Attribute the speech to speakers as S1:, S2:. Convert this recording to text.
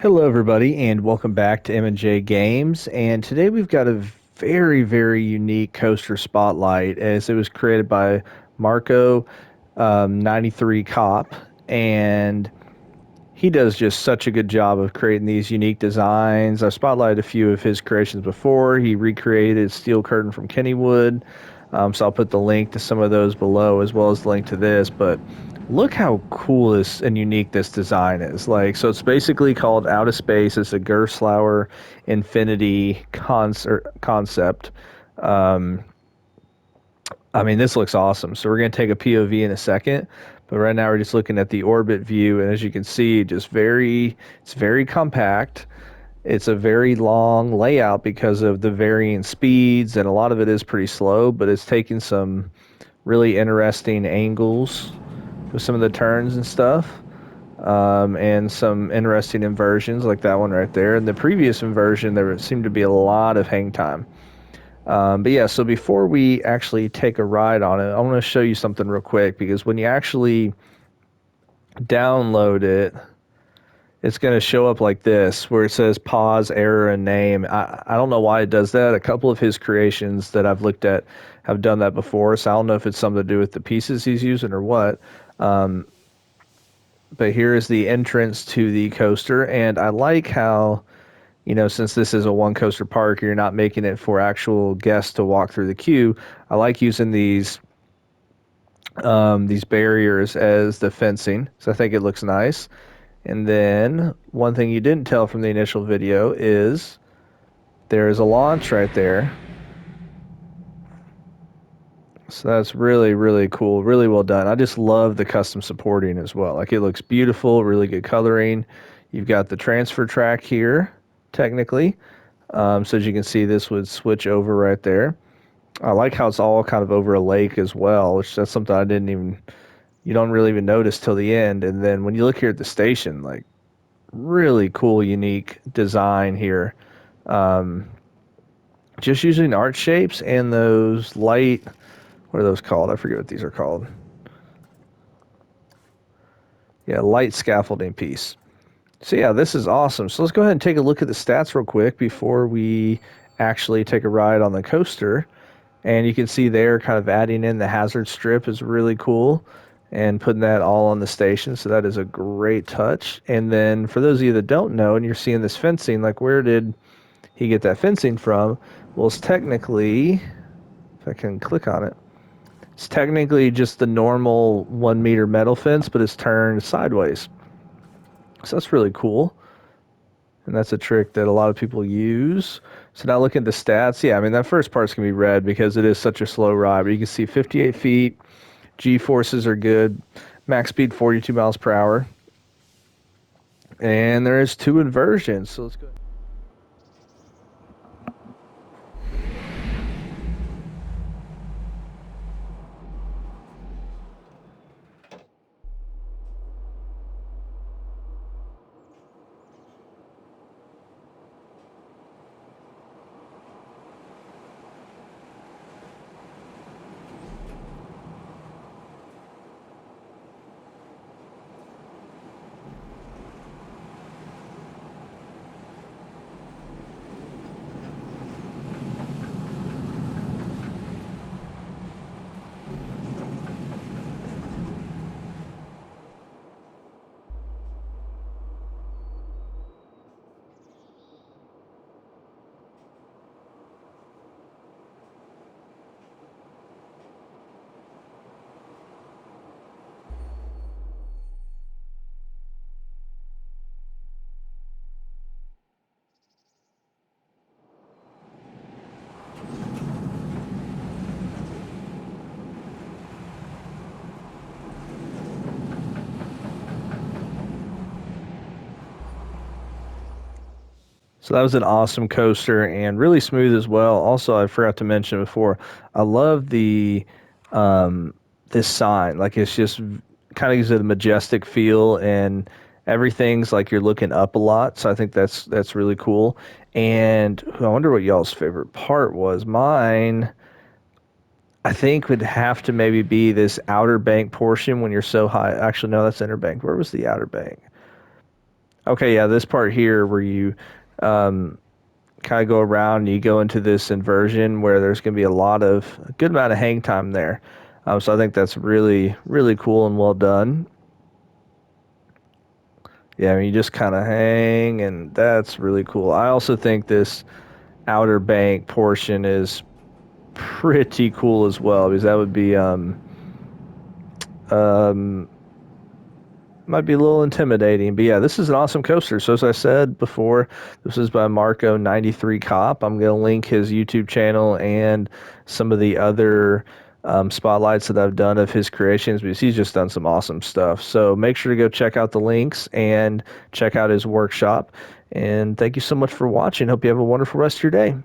S1: Hello, everybody, and welcome back to M&J Games. And today we've got a very unique coaster spotlight as it was created by Marco 93 Cop. And he does just such a good job of creating these unique designs. I've spotlighted a few of his creations before. He recreated Steel Curtain from Kennywood. So I'll put the link to some of those below as well as the link to this. But look how cool this and unique this design is. So it's basically called Out of Space. It's a Gerstlauer Infinity concept. Um, I mean, this looks awesome. So we're going to take a POV in a second, but right now we're just looking at the orbit view, and as you can see, it's very compact. It's a very long layout because of the varying speeds, and a lot of it is pretty slow, but it's taking some really interesting angles with some of the turns and stuff, and some interesting inversions like that one right there. In the previous inversion, there seemed to be a lot of hang time. But yeah, so before we actually take a ride on it, I want to show you something real quick because when you actually download it, it's going to show up like this where it says pause, error, and name. I don't know why it does that. A couple of his creations that I've looked at have done that before, so I don't know if it's something to do with the pieces he's using or what. But here is the entrance to the coaster, and I like how, since this is a one coaster park, you're not making it for actual guests to walk through the queue. I like using these barriers as the fencing, so I think it looks nice. And then one thing you didn't tell from the initial video is there is a launch right there. So that's really cool, really well done. I just love the custom supporting as well. Like, it looks beautiful, really good coloring. You've got the transfer track here, technically. So as you can see, this would switch over right there. I like how it's all kind of over a lake as well, which that's something you don't really even notice till the end. And then when you look here at the station, like, really cool, unique design here. Um, just using art shapes and those light, what are those called? I forget what these are called. Yeah, light scaffolding piece. So yeah, this is awesome. So let's go ahead and take a look at the stats real quick before we actually take a ride on the coaster. And you can see there kind of adding in the hazard strip is really cool and putting that all on the station. So that is a great touch. And then for those of you that don't know and you're seeing this fencing, like, where did he get that fencing from? Well, it's technically, if I can click on it, it's technically just the normal 1 meter metal fence, but it's turned sideways. So that's really cool. And that's a trick that a lot of people use. So now looking at the stats, yeah, I mean, that first part's going to be red because it is such a slow ride. But you can see 58 feet, G-forces are good, max speed 42 miles per hour. And there is 2 inversions. So let's go. So that was an awesome coaster and really smooth as well. Also, I forgot to mention before, I love the um, this sign. Like, it's just kind of gives it a majestic feel, and everything's like you're looking up a lot. So I think that's really cool. And I wonder what y'all's favorite part was. Mine, I think, would have to maybe be this outer bank portion when you're so high. Actually, no, that's inner bank. Where was the outer bank? Okay, yeah, this part here where you um, kind of go around and you go into this inversion where there's going to be a good amount of hang time there. So I think that's really, really cool and well done. Yeah, I mean, you just kind of hang, and that's really cool. I also think this outer bank portion is pretty cool as well because that would be um, might be a little intimidating. But yeah, this is an awesome coaster. So as I said before, this is by Marco 93 Cop. I'm going to link his YouTube channel and some of the other spotlights that I've done of his creations because he's just done some awesome stuff. So make sure to go check out the links and check out his workshop. And thank you so much for watching. Hope you have a wonderful rest of your day.